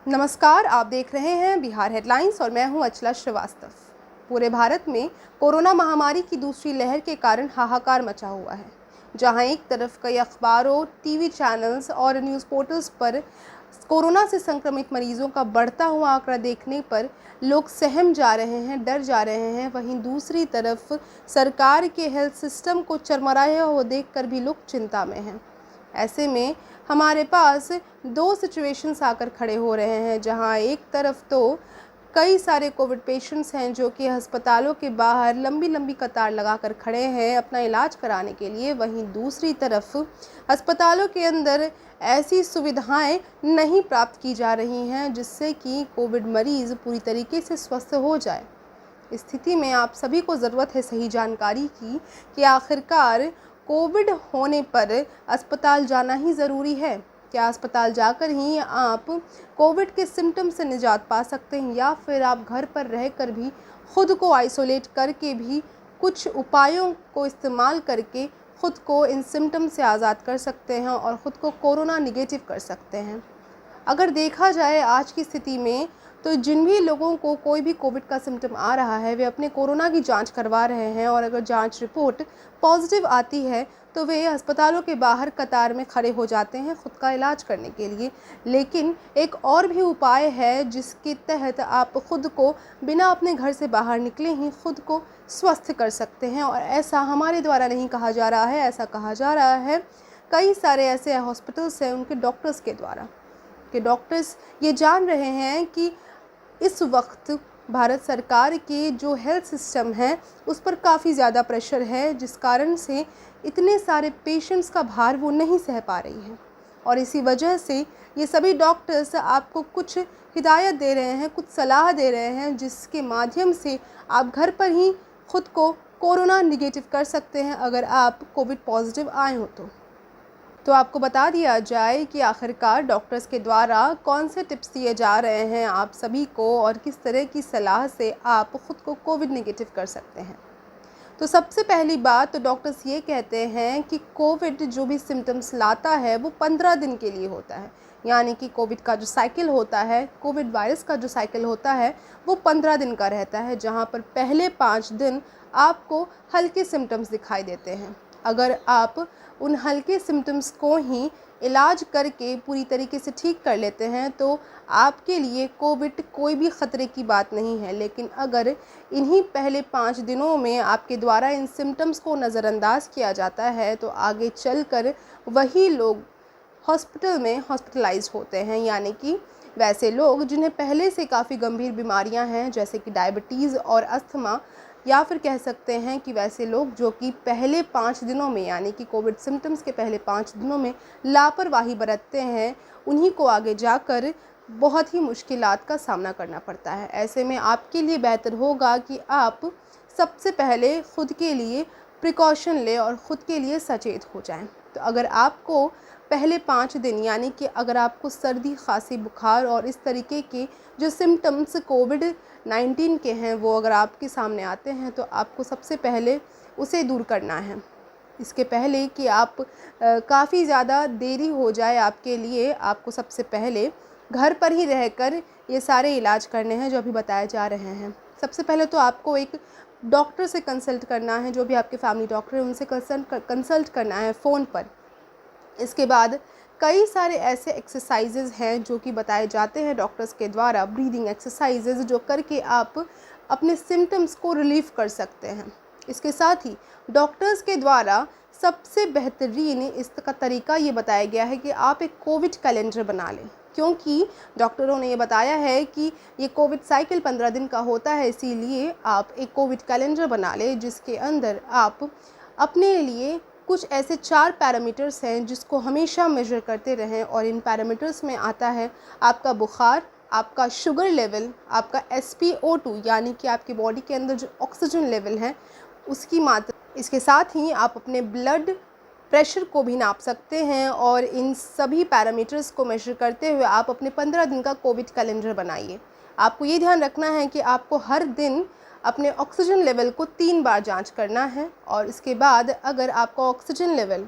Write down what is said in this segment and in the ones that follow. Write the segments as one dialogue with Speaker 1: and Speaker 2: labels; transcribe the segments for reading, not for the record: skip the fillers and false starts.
Speaker 1: नमस्कार, आप देख रहे हैं बिहार हेडलाइंस और मैं हूं अचला श्रीवास्तव। पूरे भारत में कोरोना महामारी की दूसरी लहर के कारण हाहाकार मचा हुआ है, जहां एक तरफ कई अखबारों, टीवी चैनल्स और न्यूज़ पोर्टल्स पर कोरोना से संक्रमित मरीजों का बढ़ता हुआ आंकड़ा देखने पर लोग सहम जा रहे हैं, डर जा रहे हैं। वहीं दूसरी तरफ सरकार के हेल्थ सिस्टम को चरमराया हुआ देखकर भी लोग चिंता में हैं। ऐसे में हमारे पास दो सिचुएशंस आकर खड़े हो रहे हैं, जहां एक तरफ तो कई सारे कोविड पेशेंट्स हैं जो कि अस्पतालों के बाहर लंबी लंबी कतार लगाकर खड़े हैं अपना इलाज कराने के लिए। वहीं दूसरी तरफ अस्पतालों के अंदर ऐसी सुविधाएं नहीं प्राप्त की जा रही हैं जिससे कि कोविड मरीज़ पूरी तरीके से स्वस्थ हो जाए। स्थिति में आप सभी को ज़रूरत है सही जानकारी की कि आखिरकार कोविड होने पर अस्पताल जाना ही ज़रूरी है। क्या अस्पताल जाकर ही आप कोविड के सिम्टम से निजात पा सकते हैं, या फिर आप घर पर रहकर भी खुद को आइसोलेट करके भी कुछ उपायों को इस्तेमाल करके खुद को इन सिम्टम से आज़ाद कर सकते हैं और ख़ुद को कोरोना निगेटिव कर सकते हैं। अगर देखा जाए आज की स्थिति में, तो जिन भी लोगों को कोई भी कोविड का सिम्टम आ रहा है वे अपने कोरोना की जांच करवा रहे हैं, और अगर जांच रिपोर्ट पॉजिटिव आती है तो वे अस्पतालों के बाहर कतार में खड़े हो जाते हैं खुद का इलाज करने के लिए। लेकिन एक और भी उपाय है जिसके तहत आप खुद को बिना अपने घर से बाहर निकले ही खुद को स्वस्थ कर सकते हैं, और ऐसा हमारे द्वारा नहीं कहा जा रहा है, ऐसा कहा जा रहा है कई सारे ऐसे हॉस्पिटल्स हैं उनके डॉक्टर्स के द्वारा। कि डॉक्टर्स ये जान रहे हैं कि इस वक्त भारत सरकार के जो हेल्थ सिस्टम है उस पर काफ़ी ज़्यादा प्रेशर है, जिस कारण से इतने सारे पेशेंट्स का भार वो नहीं सह पा रही है। और इसी वजह से ये सभी डॉक्टर्स आपको कुछ हिदायत दे रहे हैं, कुछ सलाह दे रहे हैं, जिसके माध्यम से आप घर पर ही खुद को कोरोना निगेटिव कर सकते हैं अगर आप कोविड पॉजिटिव आए हो तो आपको बता दिया जाए कि आखिरकार डॉक्टर्स के द्वारा कौन से टिप्स दिए जा रहे हैं आप सभी को, और किस तरह की सलाह से आप ख़ुद को कोविड नेगेटिव कर सकते हैं। तो सबसे पहली बात तो डॉक्टर्स ये कहते हैं कि कोविड जो भी सिम्टम्स लाता है वो 15 दिन के लिए होता है। यानी कि कोविड का जो साइकिल होता है, कोविड वायरस का जो साइकिल होता है वो 15 दिन का रहता है, जहाँ पर पहले 5 दिन आपको हल्के सिम्टम्स दिखाई देते हैं। अगर आप उन हल्के सिम्टम्स को ही इलाज करके पूरी तरीके से ठीक कर लेते हैं तो आपके लिए कोविड कोई भी ख़तरे की बात नहीं है। लेकिन अगर इन्हीं पहले 5 दिनों में आपके द्वारा इन सिम्टम्स को नज़रअंदाज किया जाता है तो आगे चलकर वही लोग हॉस्पिटल में हॉस्पिटलाइज होते हैं। यानी कि वैसे लोग जिन्हें पहले से काफ़ी गंभीर बीमारियां हैं जैसे कि डायबिटीज़ और अस्थमा, या फिर कह सकते हैं कि वैसे लोग जो कि पहले 5 दिनों में यानी कि कोविड सिम्टम्स के पहले 5 दिनों में लापरवाही बरतते हैं, उन्हीं को आगे जाकर बहुत ही मुश्किलात का सामना करना पड़ता है। ऐसे में आपके लिए बेहतर होगा कि आप सबसे पहले खुद के लिए प्रिकॉशन लें और ख़ुद के लिए सचेत हो जाएं। तो अगर आपको पहले 5 दिन यानी कि अगर आपको सर्दी, खांसी, बुखार और इस तरीके के जो सिम्टम्स कोविड-19 के हैं वो अगर आपके सामने आते हैं तो आपको सबसे पहले उसे दूर करना है। इसके पहले कि आप काफ़ी ज़्यादा देरी हो जाए आपके लिए, आपको सबसे पहले घर पर ही रहकर ये सारे इलाज करने हैं जो अभी बताए जा रहे हैं। सबसे पहले तो आपको एक डॉक्टर से कंसल्ट करना है, जो भी आपके फैमिली डॉक्टर हैं उनसे कंसल्ट करना है फ़ोन पर। इसके बाद कई सारे ऐसे एक्सरसाइजेज़ हैं जो कि बताए जाते हैं डॉक्टर्स के द्वारा, ब्रीदिंग एक्सरसाइजेज़, जो करके आप अपने सिम्टम्स को रिलीव कर सकते हैं। इसके साथ ही डॉक्टर्स के द्वारा सबसे बेहतरीन इसका तरीका ये बताया गया है कि आप एक कोविड कैलेंडर बना लें, क्योंकि डॉक्टरों ने ये बताया है कि ये कोविड साइकिल 15 दिन का होता है। इसीलिए आप एक कोविड कैलेंडर बना लें जिसके अंदर आप अपने लिए कुछ ऐसे 4 पैरामीटर्स हैं जिसको हमेशा मेजर करते रहें, और इन पैरामीटर्स में आता है आपका बुखार, आपका शुगर लेवल, आपका SpO2 यानी कि आपकी बॉडी के अंदर जो ऑक्सीजन लेवल है उसकी मात्रा। इसके साथ ही आप अपने ब्लड प्रेशर को भी नाप सकते हैं, और इन सभी पैरामीटर्स को मेजर करते हुए आप अपने 15 दिन का कोविड कैलेंडर बनाइए। आपको ये ध्यान रखना है कि आपको हर दिन अपने ऑक्सीजन लेवल को 3 बार जांच करना है, और इसके बाद अगर आपका ऑक्सीजन लेवल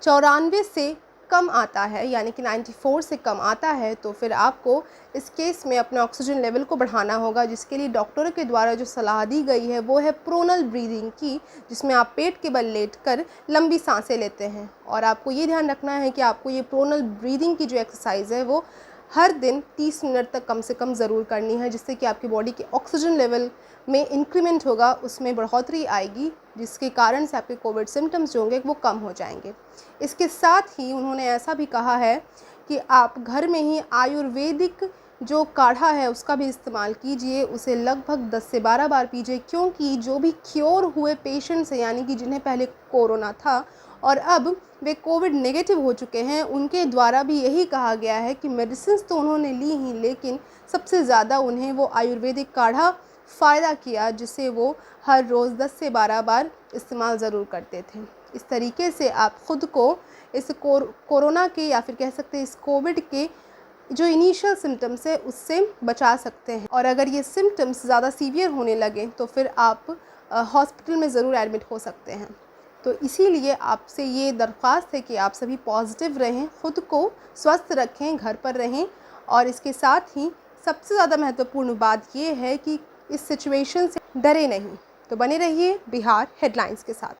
Speaker 1: 94 से कम आता है, यानी कि 94 से कम आता है, तो फिर आपको इस केस में अपने ऑक्सीजन लेवल को बढ़ाना होगा, जिसके लिए डॉक्टरों के द्वारा जो सलाह दी गई है वो है प्रोनल ब्रीदिंग की, जिसमें आप पेट के बल लेटकर लंबी सांसें लेते हैं। और आपको ये ध्यान रखना है कि आपको ये प्रोनल ब्रीदिंग की जो एक्सरसाइज है वो हर दिन 30 मिनट तक कम से कम ज़रूर करनी है, जिससे कि आपकी बॉडी के ऑक्सीजन लेवल में इंक्रीमेंट होगा, उसमें बढ़ोतरी आएगी, जिसके कारण से आपके कोविड सिम्टम्स जो होंगे वो कम हो जाएंगे। इसके साथ ही उन्होंने ऐसा भी कहा है कि आप घर में ही आयुर्वेदिक जो काढ़ा है उसका भी इस्तेमाल कीजिए, उसे लगभग 10 से 12 बार पीजिए, क्योंकि जो भी क्योर हुए पेशेंट्स हैं, यानी कि जिन्हें पहले कोरोना था और अब वे कोविड नेगेटिव हो चुके हैं, उनके द्वारा भी यही कहा गया है कि मेडिसिन्स तो उन्होंने ली ही, लेकिन सबसे ज़्यादा उन्हें वो आयुर्वेदिक काढ़ा फ़ायदा किया, जिसे वो हर रोज़ 10 से 12 बार इस्तेमाल ज़रूर करते थे। इस तरीके से आप ख़ुद को इस कोरोना के, या फिर कह सकते हैं इस कोविड के जो इनिशियल सिम्टम्स है उससे बचा सकते हैं। और अगर ये सिम्टम्स ज़्यादा सीवियर होने लगें तो फिर आप हॉस्पिटल में ज़रूर एडमिट हो सकते हैं। तो इसीलिए आपसे ये दरख्वास्त है कि आप सभी पॉजिटिव रहें, ख़ुद को स्वस्थ रखें, घर पर रहें। और इसके साथ ही सबसे ज़्यादा महत्वपूर्ण बात ये है कि इस सिचुएशन से डरे नहीं। तो बने रहिए बिहार हेडलाइंस के साथ।